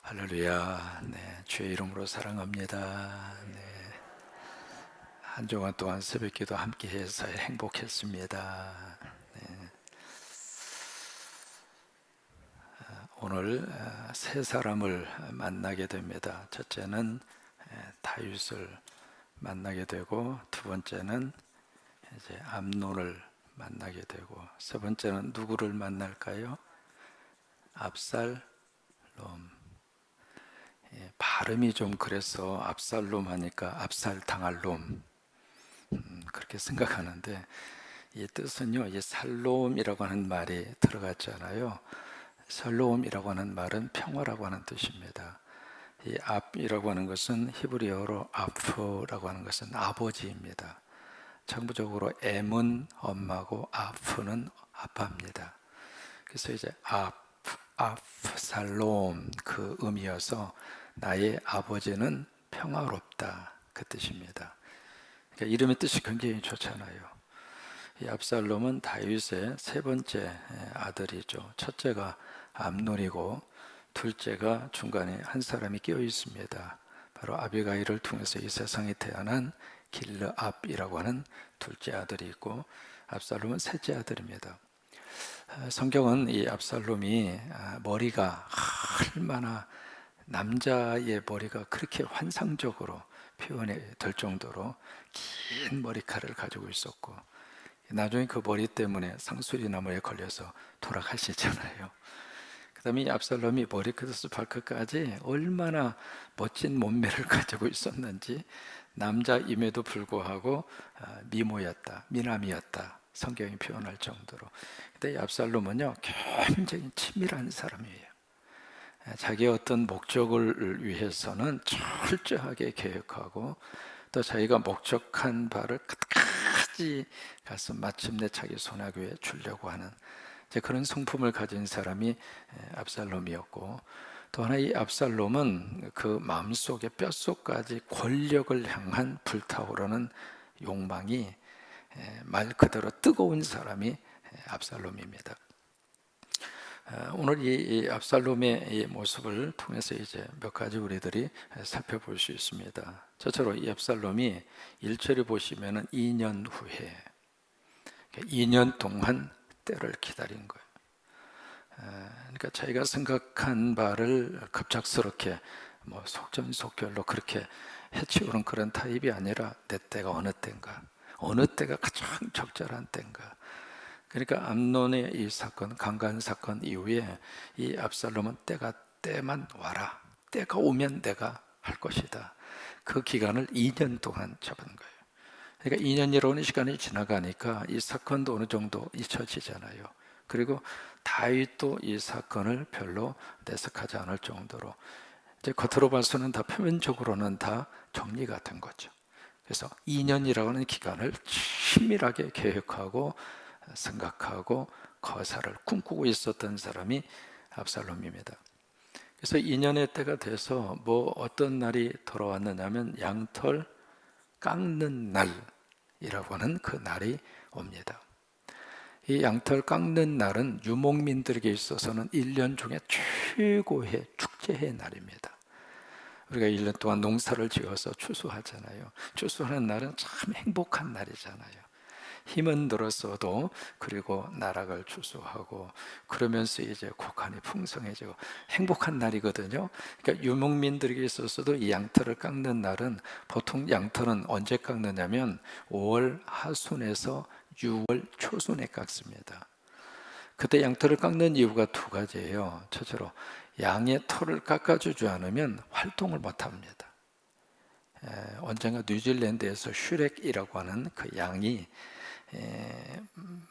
할렐루야. 네, 주의 이름으로 사랑합니다. 네, 한 주간 동안 새벽기도 함께해서 행복했습니다. 오늘 세 사람을 만나게 됩니다. 첫째는 다윗을 만나게 되고, 두 번째는 이제 암논을 만나게 되고, 세 번째는 누구를 만날까요? 압살롬. 발음이 좀 그래서 압살롬 하니까 압살 당할 놈, 그렇게 생각하는데, 이 뜻은요, 이 살롬이라고 하는 말이 들어갔잖아요. 살롬이라고 하는 말은 평화라고 하는 뜻입니다. 이 압이라고 하는 것은 히브리어로 아프라고 하는 것은 아버지입니다. 정부적으로 M은 엄마고 아프는 아빠입니다. 그래서 이제 압살롬 그 의미여서 나의 아버지는 평화롭다, 그 뜻입니다. 그러니까 이름의 뜻이 굉장히 좋잖아요. 이 압살롬은 다윗의 세 번째 아들이죠. 첫째가 암논이고 둘째가 중간에 한 사람이 끼어 있습니다. 바로 아비가일을 통해서 이 세상에 태어난 길르압이라고 하는 둘째 아들이 있고, 압살롬은 셋째 아들입니다. 성경은 이 압살롬이 머리가 얼마나, 남자의 머리가 그렇게 환상적으로 표현이 될 정도로 긴 머리카락을 가지고 있었고, 나중에 그 머리 때문에 상수리 나무에 걸려서 돌아가시잖아요. 그 다음에 이 압살롬이 머리끝에서 발끝까지 얼마나 멋진 몸매를 가지고 있었는지, 남자임에도 불구하고 미모였다, 미남이었다, 성경이 표현할 정도로. 근데 이 압살롬은요, 굉장히 치밀한 사람이에요. 자기의 어떤 목적을 위해서는 철저하게 계획하고, 또 자기가 목적한 바를 끝까지 가서 마침내 자기 손아귀에 주려고 하는 그런 성품을 가진 사람이 압살롬이었고, 또 하나 이 압살롬은 그 마음속에 뼛속까지 권력을 향한 불타오르는 욕망이 말 그대로 뜨거운 사람이 압살롬입니다. 오늘 이 압살롬의 이 모습을 통해서 이제 몇 가지 우리들이 살펴볼 수 있습니다. 첫째로 이 압살롬이 1절에 보시면은 2년 후에, 2년 동안 때를 기다린 거예요. 그러니까 자기가 생각한 바를 급작스럽게 뭐 속전속결로 그렇게 해치우는 그런 타입이 아니라, 내 때가 어느 때인가, 어느 때가 가장 적절한 때인가. 그러니까 암논의 이 사건, 강간 사건 이후에 이 압살롬은 때만 와라, 때가 오면 내가 할 것이다, 그 기간을 2년 동안 잡은 거예요. 그러니까 2년이라는 시간이 지나가니까 이 사건도 어느 정도 잊혀지잖아요. 그리고 다윗도 이 사건을 별로 내색하지 않을 정도로, 이제 겉으로 봐서는 다, 표면적으로는 다 정리가 된 거죠. 그래서 2년이라고 하는 기간을 친밀하게 계획하고 생각하고 거사를 꿈꾸고 있었던 사람이 압살롬입니다. 그래서 2년의 때가 돼서 뭐 어떤 날이 돌아왔느냐면, 양털 깎는 날이라고 하는 그 날이 옵니다. 이 양털 깎는 날은 유목민들에게 있어서는 1년 중에 최고의 축제의 날입니다. 우리가 1년 동안 농사를 지어서 추수하잖아요. 추수하는 날은 참 행복한 날이잖아요. 힘은 들었어도, 그리고 나락을 추수하고 그러면서 이제 곡한이 풍성해지고 행복한 날이거든요. 그러니까 유목민들에게 있어서도 이 양털을 깎는 날은, 보통 양털은 언제 깎느냐면 5월 하순에서 6월 초순에 깎습니다. 그때 양털을 깎는 이유가 두 가지예요. 첫째로, 양의 털을 깎아주지 않으면 활동을 못합니다. 언젠가 뉴질랜드에서 슈렉이라고 하는 그 양이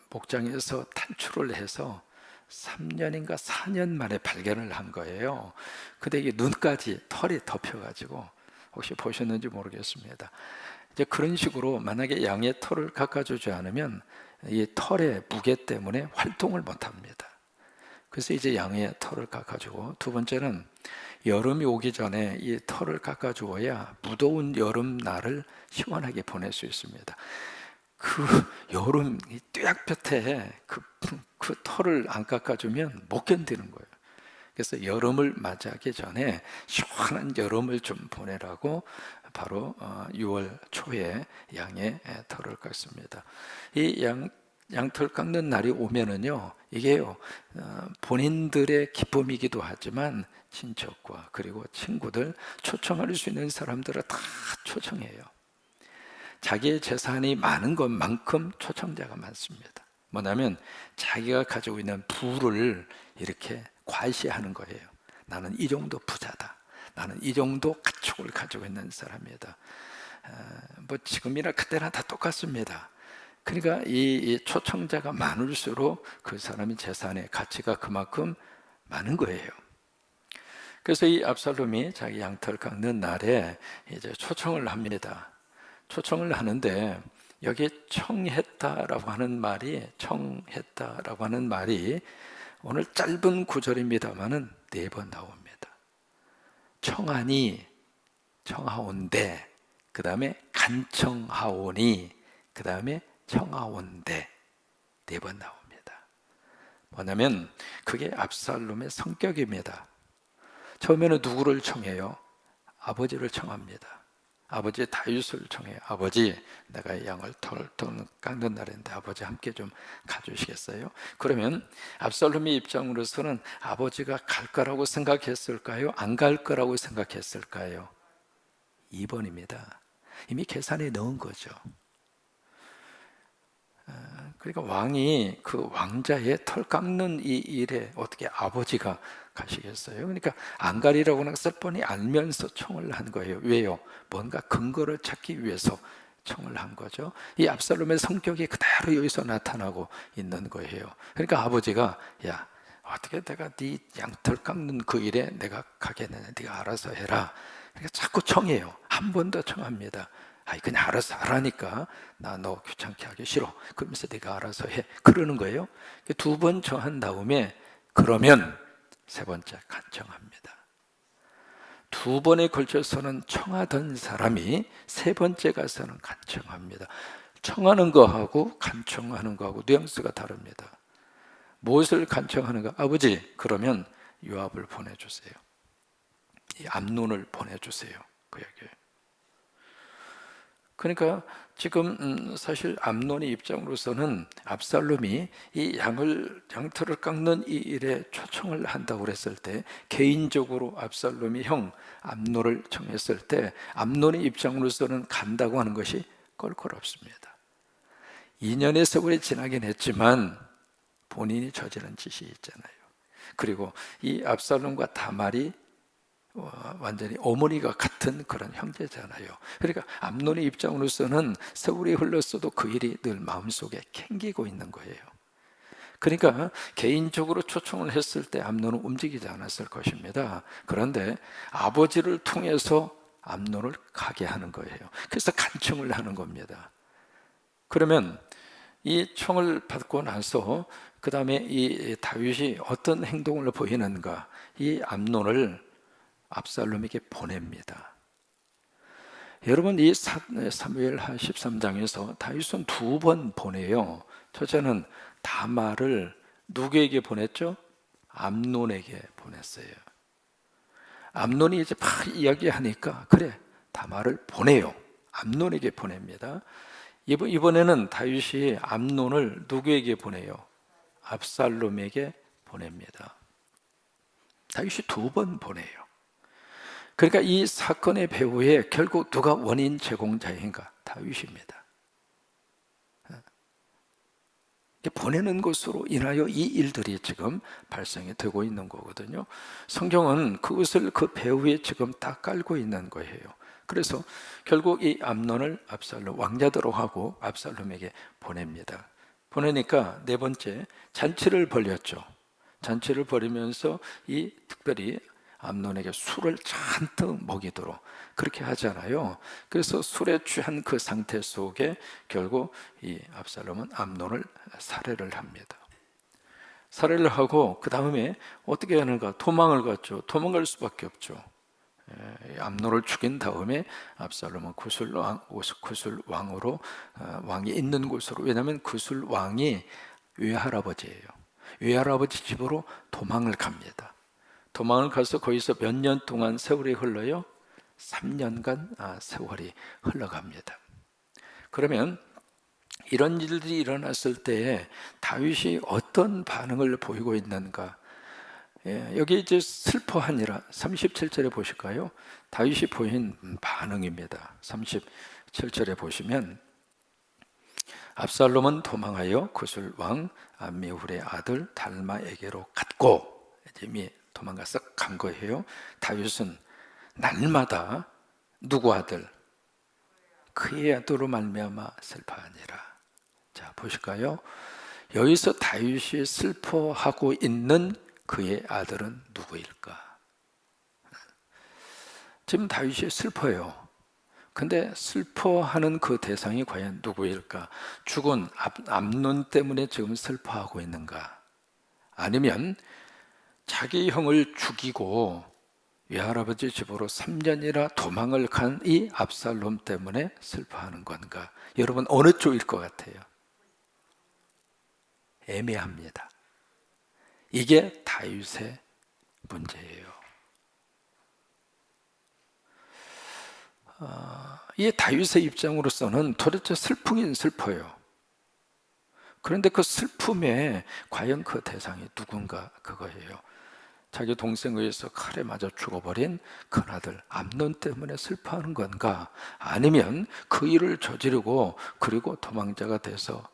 목장에서 탈출을 해서 3년인가 4년 만에 발견을 한 거예요. 근데 이게 눈까지 털이 덮여가지고, 혹시 보셨는지 모르겠습니다. 이제 그런 식으로 만약에 양의 털을 깎아주지 않으면 이 털의 무게 때문에 활동을 못합니다. 그래서 이제 양의 털을 깎아주고, 두 번째는 여름이 오기 전에 이 털을 깎아주어야 무더운 여름날을 시원하게 보낼 수 있습니다. 그 여름 뙤약볕에 그 털을 안 깎아주면 못 견디는 거예요. 그래서 여름을 맞이하기 전에 시원한 여름을 좀 보내라고 바로 6월 초에 양의 털을 깎습니다. 이 양털 깎는 날이 오면은요, 이게요, 본인들의 기쁨이기도 하지만 친척과 그리고 친구들, 초청할 수 있는 사람들을 다 초청해요. 자기의 재산이 많은 것만큼 초청자가 많습니다. 뭐냐면 자기가 가지고 있는 부를 이렇게 과시하는 거예요. 나는 이 정도 부자다. 나는 이 정도 가축을 가지고 있는 사람이다. 뭐 지금이나 그때나 다 똑같습니다. 그러니까 이 초청자가 많을수록 그 사람의 재산의 가치가 그만큼 많은 거예요. 그래서 이 압살롬이 자기 양털 깎는 날에 이제 초청을 합니다. 초청을 하는데 여기에 청했다라고 하는 말이 오늘 짧은 구절입니다만은 4번 나옵니다. 청하니, 청하온대, 그 다음에 간청하오니, 그 다음에 청하온대, 4번 나옵니다. 뭐냐면 그게 압살롬의 성격입니다. 처음에는 누구를 청해요? 아버지를 청합니다. 아버지 다윗을 청해요. 아버지, 내가 양을 털 깎는 날인데 아버지 함께 좀 가주시겠어요? 그러면 압살롬의 입장으로서는 아버지가 갈 거라고 생각했을까요? 안 갈 거라고 생각했을까요? 2번입니다. 이미 계산에 넣은 거죠. 그러니까 왕이 그 왕자의 털 깎는 이 일에 어떻게 아버지가 가시겠어요? 그러니까 안 가리라고 했을 뻔히 알면서 청을 한 거예요. 왜요? 뭔가 근거를 찾기 위해서 청을 한 거죠. 이 압살롬의 성격이 그대로 여기서 나타나고 있는 거예요. 그러니까 아버지가, 야, 어떻게 내가 네 양털 깎는 그 일에 내가 가겠느냐, 네가 알아서 해라. 그러니까 자꾸 청해요. 한 번 더 청합니다. 아이, 그냥 알아서 하라니까. 나 너 귀찮게 하기 싫어. 그러면서 네가 알아서 해. 그러는 거예요. 2번 청한 다음에 그러면 3번째 간청합니다. 2번에 걸쳐서는 청하던 사람이 3번째 가서는 간청합니다. 청하는 거하고 간청하는 거하고 뉘앙스가 다릅니다. 무엇을 간청하는가? 아버지, 그러면 요압을 보내주세요. 이 암논을 보내주세요. 그 얘기예요. 그러니까 지금 사실 암논의 입장으로서는 압살롬이 이 양털을 깎는 이 일에 초청을 한다고 그랬을 때, 개인적으로 압살롬이 형 암논을 청했을 때 암논의 입장으로서는 간다고 하는 것이 껄끄럽습니다. 2년의 세월이 지나긴 했지만 본인이 저지른 짓이 있잖아요. 그리고 이 압살롬과 다말이 완전히 어머니가 같은 그런 형제잖아요. 그러니까 암논의 입장으로서는 세월이 흘렀어도 그 일이 늘 마음속에 캥기고 있는 거예요. 그러니까 개인적으로 초청을 했을 때 암논은 움직이지 않았을 것입니다. 그런데 아버지를 통해서 암논을 가게 하는 거예요. 그래서 간청을 하는 겁니다. 그러면 이 청을 받고 나서 그 다음에 이 다윗이 어떤 행동을 보이는가? 이 암논을 압살롬에게 보냅니다. 여러분, 이 사무엘하 13장에서 다윗은 2번 보내요. 첫째는 다말을 누구에게 보냈죠? 암논에게 보냈어요. 암논이 이제 막 이야기하니까 그래, 다말을 보내요. 암논에게 보냅니다. 이번에는 다윗이 암논을 누구에게 보내요? 압살롬에게 보냅니다. 다윗이 2번 보내요. 그러니까 이 사건의 배후에 결국 누가 원인 제공자인가? 다윗입니다. 보내는 것으로 인하여 이 일들이 지금 발생이 되고 있는 거거든요. 성경은 그것을 그 배후에 지금 딱 깔고 있는 거예요. 그래서 결국 이 암논을 압살롬 왕자대로 하고 압살롬에게 보냅니다. 보내니까 4번째 잔치를 벌였죠. 잔치를 벌이면서 이 특별히 암논에게 술을 잔뜩 먹이도록 그렇게 하잖아요. 그래서 술에 취한 그 상태 속에 결국 이 압살롬은 암논을 살해를 합니다. 살해를 하고 그 다음에 어떻게 하는가? 도망을 갔죠. 도망갈 수밖에 없죠. 암논을 죽인 다음에 압살롬은 구술왕으로 왕이 있는 곳으로, 왜냐하면 구술왕이 외할아버지예요. 외할아버지 집으로 도망을 갑니다. 도망을 가서 거기서 몇 년 동안 세월이 흘러요? 3년간 세월이 흘러갑니다. 그러면 이런 일들이 일어났을 때 다윗이 어떤 반응을 보이고 있는가? 여기 이제 슬퍼하니라 37절에 보실까요? 다윗이 보인 반응입니다. 37절에 보시면 압살롬은 도망하여 구술 왕 암미훌의 아들 달마에게로 갔고, 이미 도망가서 간 거예요. 다윗은 날마다 누구 아들? 그의 아들로 말미암아 슬퍼하니라. 자, 보실까요? 여기서 다윗이 슬퍼하고 있는 그의 아들은 누구일까? 지금 다윗이 슬퍼요. 근데 슬퍼하는 그 대상이 과연 누구일까? 죽은 암논 때문에 지금 슬퍼하고 있는가? 아니면 자기 형을 죽이고 외할아버지 집으로 3년이나 도망을 간 이 압살롬 때문에 슬퍼하는 건가? 여러분 어느 쪽일 것 같아요? 애매합니다. 이게 다윗의 문제예요. 이 다윗의 입장으로서는 도대체 슬프긴 슬퍼요. 그런데 그 슬픔에 과연 그 대상이 누군가, 그거예요. 자기 동생에 의해서 칼에 맞아 죽어버린 큰아들 암논 때문에 슬퍼하는 건가? 아니면 그 일을 저지르고 그리고 도망자가 돼서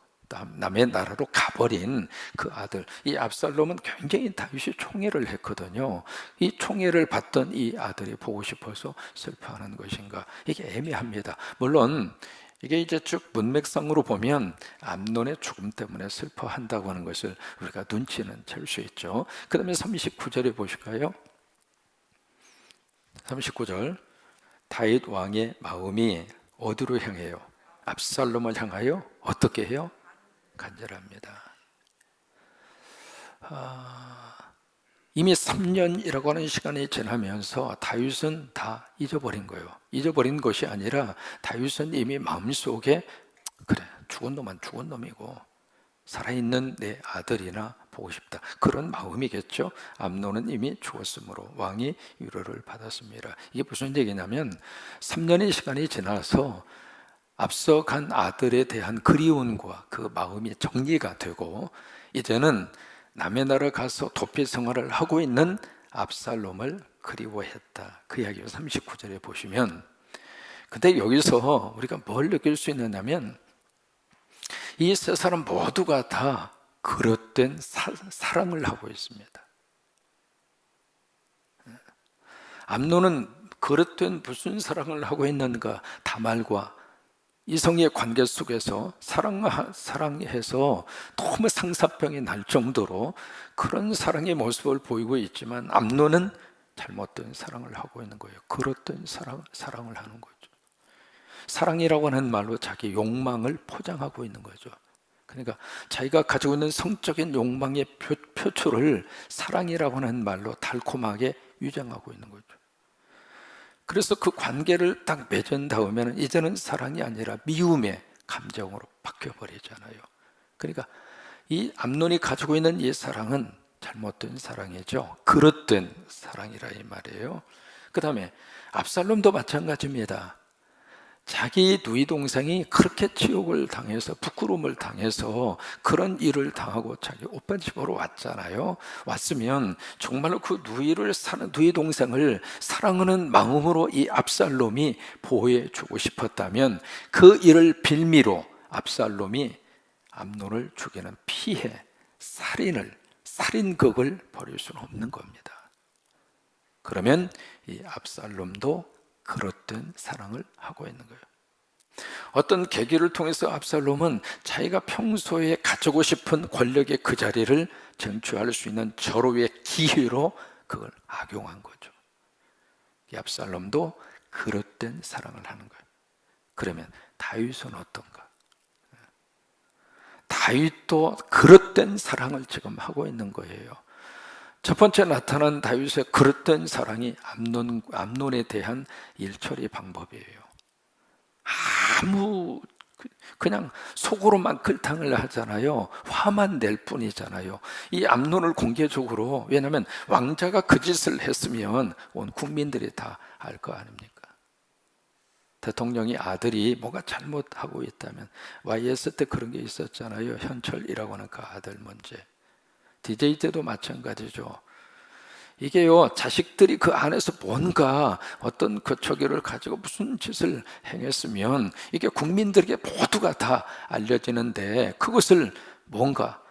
남의 나라로 가버린 그 아들, 이 압살롬은 굉장히 다윗이 총애를 했거든요. 이 총애를 받던 이 아들이 보고 싶어서 슬퍼하는 것인가? 이게 애매합니다. 물론 이게 이제 쭉 문맥상으로 보면 암논의 죽음 때문에 슬퍼한다고 하는 것을 우리가 눈치는 챌 수 있죠. 그 다음에 39절에 보실까요? 39절, 다윗 왕의 마음이 어디로 향해요? 압살롬을 향하여 어떻게 해요? 간절합니다. 이미 3년이라고 하는 시간이 지나면서 다윗은 다 잊어버린 거예요. 잊어버린 것이 아니라 다윗은 이미 마음속에 그래, 죽은 놈은 죽은 놈이고 살아있는 내 아들이나 보고 싶다, 그런 마음이겠죠. 암논은 이미 죽었으므로 왕이 위로를 받았습니다. 이게 무슨 얘기냐면 3년의 시간이 지나서 앞서간 아들에 대한 그리움과 그 마음이 정리가 되고 이제는 남의 나라 가서 도피 생활을 하고 있는 압살롬을 그리워했다. 그 이야기를 39절에 보시면, 근데 여기서 우리가 뭘 느낄 수 있느냐면 이 세 사람 모두가 다 그릇된 사랑을 하고 있습니다. 암논은 그릇된 무슨 사랑을 하고 있는가? 다말과 이성의 관계 속에서 사랑해서 너무 상사병이 날 정도로 그런 사랑의 모습을 보이고 있지만 암논은 잘못된 사랑을 하고 있는 거예요. 그릇된 사랑을 하는 거죠. 사랑이라고 하는 말로 자기 욕망을 포장하고 있는 거죠. 그러니까 자기가 가지고 있는 성적인 욕망의 표출을 사랑이라고 하는 말로 달콤하게 위장하고 있는 거죠. 그래서 그 관계를 딱 맺은 다음에는 이제는 사랑이 아니라 미움의 감정으로 바뀌어버리잖아요. 그러니까 이 암논이 가지고 있는 이 사랑은 잘못된 사랑이죠. 그릇된 사랑이라 이 말이에요. 그 다음에 압살롬도 마찬가지입니다. 자기 누이 동생이 그렇게 치욕을 당해서 부끄러움을 당해서 그런 일을 당하고 자기 오빠 집으로 왔잖아요. 왔으면 정말로 그 누이 동생을 사랑하는 마음으로 이 압살롬이 보호해 주고 싶었다면 그 일을 빌미로 압살롬이 암논을 죽이는 피해, 살인극을 벌일 수는 없는 겁니다. 그러면 이 압살롬도 그릇된 사랑을 하고 있는 거예요. 어떤 계기를 통해서 압살롬은 자기가 평소에 가지고 싶은 권력의 그 자리를 쟁취할 수 있는 절호의 기회로 그걸 악용한 거죠. 이 압살롬도 그릇된 사랑을 하는 거예요. 그러면 다윗은 어떤가? 다윗도 그릇된 사랑을 지금 하고 있는 거예요. 첫 번째 나타난 다윗의 그릇된 사랑이 암논에 대한 일처리 방법이에요. 아무 그냥 속으로만 글탕을 하잖아요. 화만 낼 뿐이잖아요. 이 암논을 공개적으로, 왜냐하면 왕자가 그 짓을 했으면 온 국민들이 다 알 거 아닙니까? 대통령이 아들이 뭐가 잘못하고 있다면, YS 때 그런 게 있었잖아요. 현철이라고 하는 그 아들 문제. DJ 때도 마찬가지죠. 이게요, 자식들이 그 안에서 뭔가 어떤 그 저기를 가지고 무슨 짓을 행했으면 이게 국민들에게 모두가 다 알려지는데, 그것을 뭔가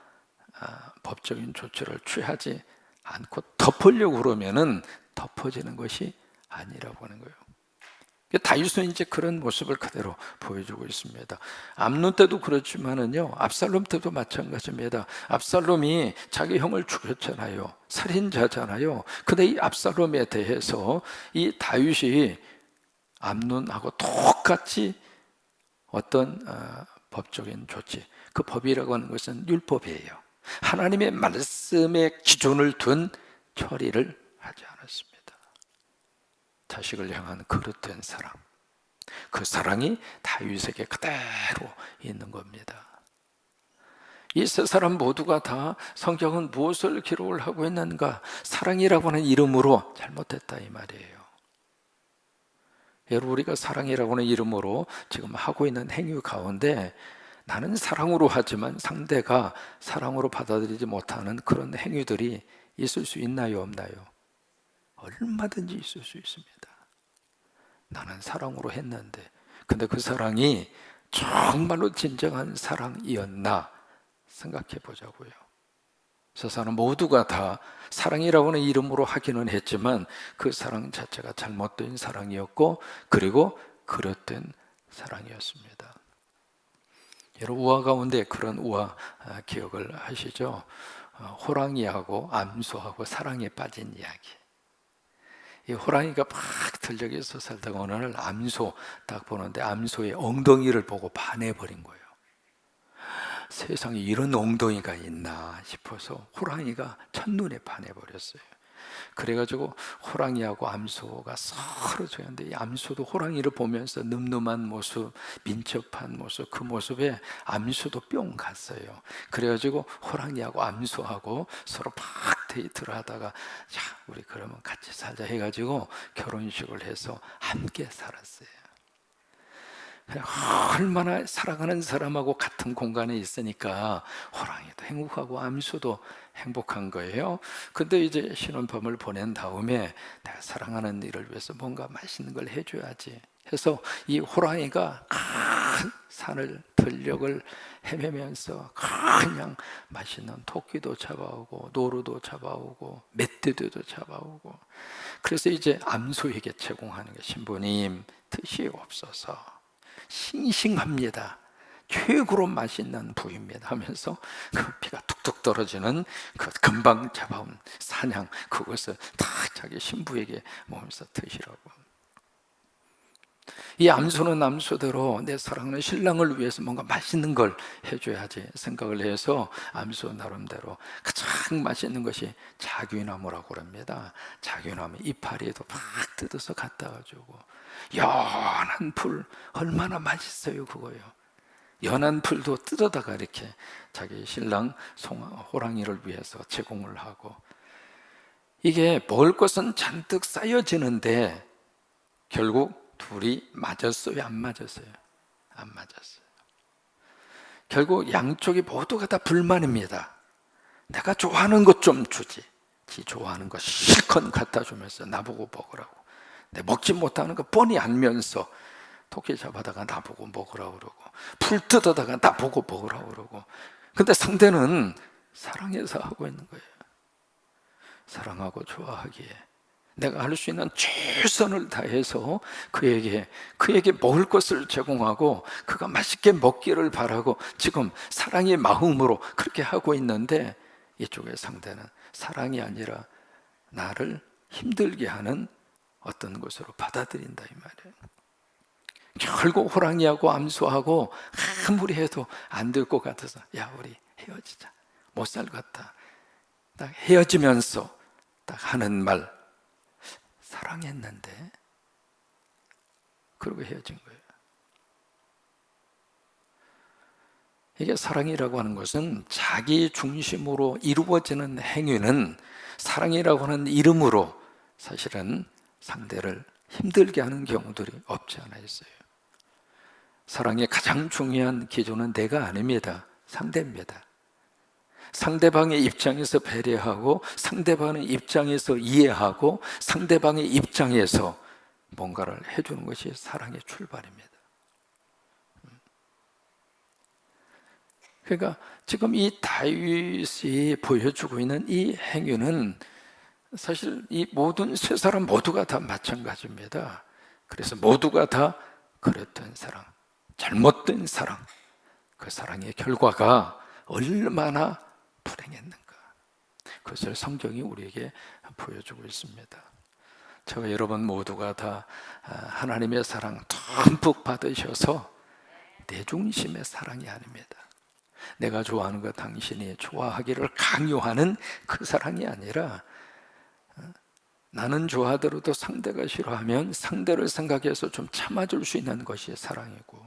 법적인 조치를 취하지 않고 덮으려고 그러면은 덮어지는 것이 아니라고 하는 거예요. 다윗은 이제 그런 모습을 그대로 보여주고 있습니다. 암논 때도 그렇지만은요, 압살롬 때도 마찬가지입니다. 압살롬이 자기 형을 죽였잖아요. 살인자잖아요. 근데 이 압살롬에 대해서 이 다윗이 암논하고 똑같이 어떤 법적인 조치, 그 법이라고 하는 것은 율법이에요. 하나님의 말씀에 기준을 둔 처리를 하지 않았습니다. 자식을 향한 그릇된 사랑, 그 사랑이 다윗에게 그대로 있는 겁니다. 이 세 사람 모두가 다 성경은 무엇을 기록을 하고 있는가? 사랑이라고 하는 이름으로 잘못했다 이 말이에요. 여러분, 우리가 사랑이라고 하는 이름으로 지금 하고 있는 행위 가운데 나는 사랑으로 하지만 상대가 사랑으로 받아들이지 못하는 그런 행위들이 있을 수 있나요, 없나요? 얼마든지 있을 수 있습니다. 나는 사랑으로 했는데, 근데 그 사랑이 정말로 진정한 사랑이었나 생각해 보자고요. 세상은 모두가 다 사랑이라고 하는 이름으로 하기는 했지만 그 사랑 자체가 잘못된 사랑이었고, 그리고 그릇된 사랑이었습니다. 여러분, 우화 가운데 그런 우화 기억을 하시죠? 호랑이하고 암소하고 사랑에 빠진 이야기. 이 호랑이가 막 들녘에서 살다가 어느 날 암소 딱 보는데 암소의 엉덩이를 보고 반해버린 거예요. 세상에 이런 엉덩이가 있나 싶어서 호랑이가 첫눈에 반해버렸어요. 그래가지고 호랑이하고 암소가 서로 좋아하는데, 이 암소도 호랑이를 보면서 늠름한 모습, 민첩한 모습, 그 모습에 암소도 뿅 갔어요. 그래가지고 호랑이하고 암소하고 서로 막 데이트를 하다가, 자, 우리 그러면 같이 살자 해가지고 결혼식을 해서 함께 살았어요. 얼마나 사랑하는 사람하고 같은 공간에 있으니까 호랑이도 행복하고 암소도 행복한 거예요. 근데 이제 신혼밤을 보낸 다음에 내가 사랑하는 이를 위해서 뭔가 맛있는 걸 해줘야지 해서 이 호랑이가 큰 산을 들녘을 헤매면서 그냥 맛있는 토끼도 잡아오고 노루도 잡아오고 멧돼지도 잡아오고, 그래서 이제 암소에게 제공하는 게, 신부님 뜻이 없어서 싱싱합니다, 최고로 맛있는 부위입니다 하면서 그 피가 툭툭 떨어지는 그 금방 잡아온 사냥, 그것을 다 자기 신부에게 먹으면서 드시라고. 이 암소는 암소대로 내 사랑하는 신랑을 위해서 뭔가 맛있는 걸 해줘야지 생각을 해서 암소 나름대로 가장 맛있는 것이 자귀나무라고 합니다. 자귀나무 이파리에도 막 뜯어서 갖다가 주고, 연한 풀 얼마나 맛있어요 그거요. 연한 풀도 뜯어다가 이렇게 자기 신랑 호랑이를 위해서 제공을 하고, 이게 먹을 것은 잔뜩 쌓여지는데 결국 둘이 맞았어요, 안 맞았어요? 안 맞았어요. 결국 양쪽이 모두가 다 불만입니다. 내가 좋아하는 것 좀 주지, 지 좋아하는 거 실컷 갖다 주면서 나보고 먹으라고, 내 먹지 못하는 거 뻔히 알면서 토끼 잡아다가 나보고 먹으라고 그러고, 풀 뜯어다가 나보고 먹으라고 그러고. 근데 상대는 사랑해서 하고 있는 거예요. 사랑하고 좋아하기에 내가 할 수 있는 최선을 다해서 그에게 먹을 것을 제공하고 그가 맛있게 먹기를 바라고 지금 사랑의 마음으로 그렇게 하고 있는데, 이쪽의 상대는 사랑이 아니라 나를 힘들게 하는 어떤 것으로 받아들인다 이 말이에요. 결국 호랑이하고 암소하고 아무리 해도 안 될 것 같아서, 야 우리 헤어지자, 못 살겠다, 딱 헤어지면서 딱 하는 말, 사랑했는데, 그러고 헤어진 거예요. 이게 사랑이라고 하는 것은 자기 중심으로 이루어지는 행위는 사랑이라고 하는 이름으로 사실은 상대를 힘들게 하는 경우들이 없지 않아 있어요. 사랑의 가장 중요한 기준은 내가 아닙니다. 상대입니다. 상대방의 입장에서 배려하고 상대방의 입장에서 이해하고 상대방의 입장에서 뭔가를 해주는 것이 사랑의 출발입니다. 그러니까 지금 이 다윗이 보여주고 있는 이 행위는 사실 이 모든 세 사람 모두가 다 마찬가지입니다. 그래서 모두가 다 그랬던 사랑, 잘못된 사랑, 그 사랑의 결과가 얼마나 불행했는가, 그것을 성경이 우리에게 보여주고 있습니다. 저와 여러분 모두가 다 하나님의 사랑 듬뿍 받으셔서 내 중심의 사랑이 아닙니다. 내가 좋아하는 거 당신이 좋아하기를 강요하는 그 사랑이 아니라, 나는 좋아하더라도 상대가 싫어하면 상대를 생각해서 좀 참아줄 수 있는 것이 사랑이고,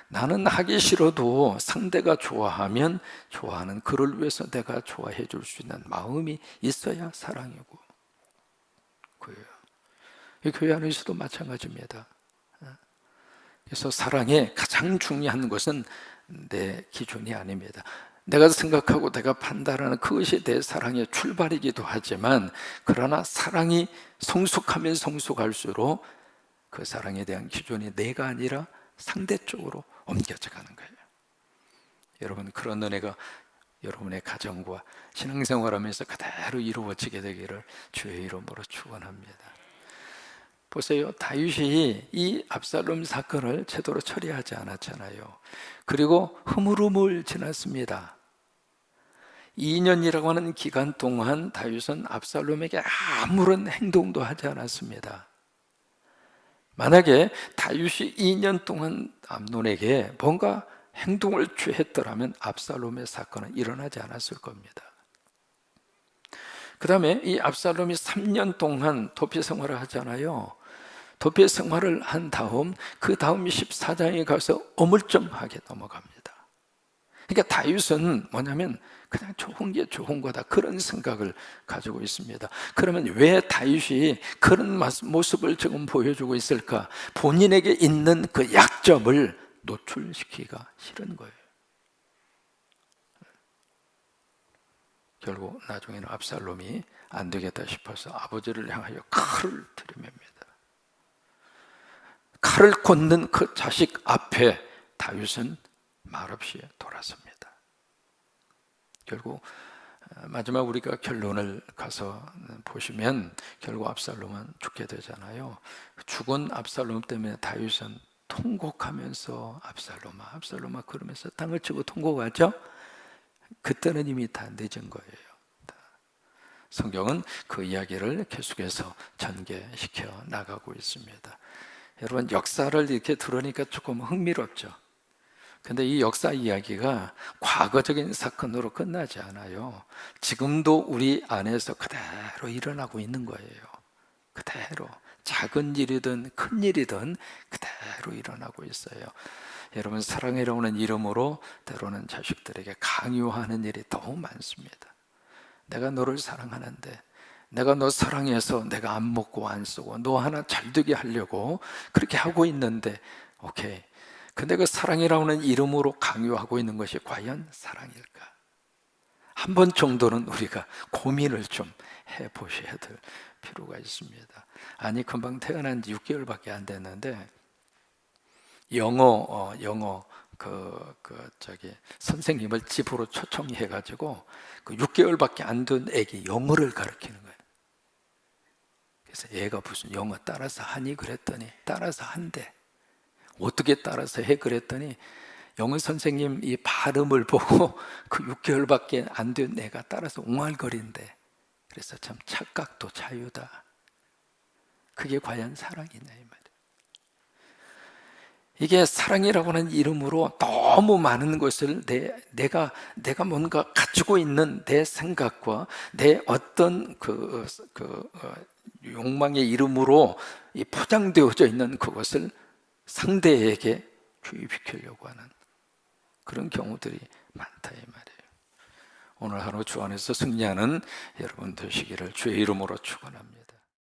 나는 하기 싫어도 상대가 좋아하면 좋아하는 그를 위해서 내가 좋아해 줄 수 있는 마음이 있어야 사랑이고, 그래요. 이 교회 안에서도 마찬가지입니다. 그래서 사랑의 가장 중요한 것은 내 기준이 아닙니다. 내가 생각하고 내가 판단하는 그것이 내 사랑의 출발이기도 하지만, 그러나 사랑이 성숙하면 성숙할수록 그 사랑에 대한 기준이 내가 아니라 상대 쪽으로 옮겨져 가는 거예요. 여러분, 그런 은혜가 여러분의 가정과 신앙생활하면서 그대로 이루어지게 되기를 주의 이름으로 축원합니다. 보세요, 다윗이 이 압살롬 사건을 제대로 처리하지 않았잖아요. 그리고 흐물흐물 지났습니다. 2년이라고 하는 기간 동안 다윗은 압살롬에게 아무런 행동도 하지 않았습니다. 만약에 다윗이 2년 동안 암논에게 뭔가 행동을 취했더라면 압살롬의 사건은 일어나지 않았을 겁니다. 그 다음에 이 압살롬이 3년 동안 도피 생활을 하잖아요. 도피 생활을 한 다음 그 다음 14장에 가서 어물쩡하게 넘어갑니다. 그러니까 다윗은 뭐냐면 그냥 좋은 게 좋은 거다, 그런 생각을 가지고 있습니다. 그러면 왜 다윗이 그런 모습을 지금 보여주고 있을까? 본인에게 있는 그 약점을 노출시키기가 싫은 거예요. 결국 나중에는 압살롬이 안 되겠다 싶어서 아버지를 향하여 칼을 들이맵니다. 칼을 꽂는 그 자식 앞에 다윗은 말없이 돌아섭니다. 결국 마지막 우리가 결론을 가서 보시면 결국 압살롬은 죽게 되잖아요. 죽은 압살롬 때문에 다윗은 통곡하면서 압살롬아 그러면서 땅을 치고 통곡하죠. 그때는 이미 다 늦은 거예요. 성경은 그 이야기를 계속해서 전개시켜 나가고 있습니다. 여러분, 역사를 이렇게 들으니까 조금 흥미롭죠. 근데 이 역사 이야기가 과거적인 사건으로 끝나지 않아요. 지금도 우리 안에서 그대로 일어나고 있는 거예요. 그대로 작은 일이든 큰 일이든 그대로 일어나고 있어요. 여러분, 사랑이라고 하는 이름으로 때로는 자식들에게 강요하는 일이 너무 많습니다. 내가 너를 사랑하는데, 내가 너 사랑해서 내가 안 먹고 안 쓰고 너 하나 잘 되게 하려고 그렇게 하고 있는데, 오케이. 근데 그 사랑이라고 하는 이름으로 강요하고 있는 것이 과연 사랑일까? 한 번 정도는 우리가 고민을 좀 해보셔야 될 필요가 있습니다. 아니, 금방 태어난 지 6개월밖에 안 됐는데 영어 선생님을 집으로 초청해가지고 그 6개월밖에 안 된 애기 영어를 가르치는 거예요. 그래서 얘가 무슨 영어 따라서 하니 그랬더니 따라서 한대. 어떻게 따라서 해 그랬더니 영어 선생님 이 발음을 보고 그 6개월밖에 안 된 애가 따라서 옹알거린대. 그래서 참 착각도 자유다. 그게 과연 사랑이냐 이 말이에요. 이게 사랑이라고 하는 이름으로 너무 많은 것을 내가 뭔가 가지고 있는 내 생각과 내 어떤 욕망의 이름으로 포장되어져 있는 그것을 상대에게 주입시키려고 하는 그런 경우들이 많다 이 말이에요. 오늘 하루 주 안에서 승리하는 여러분 되시기를 주의 이름으로 축원합니다.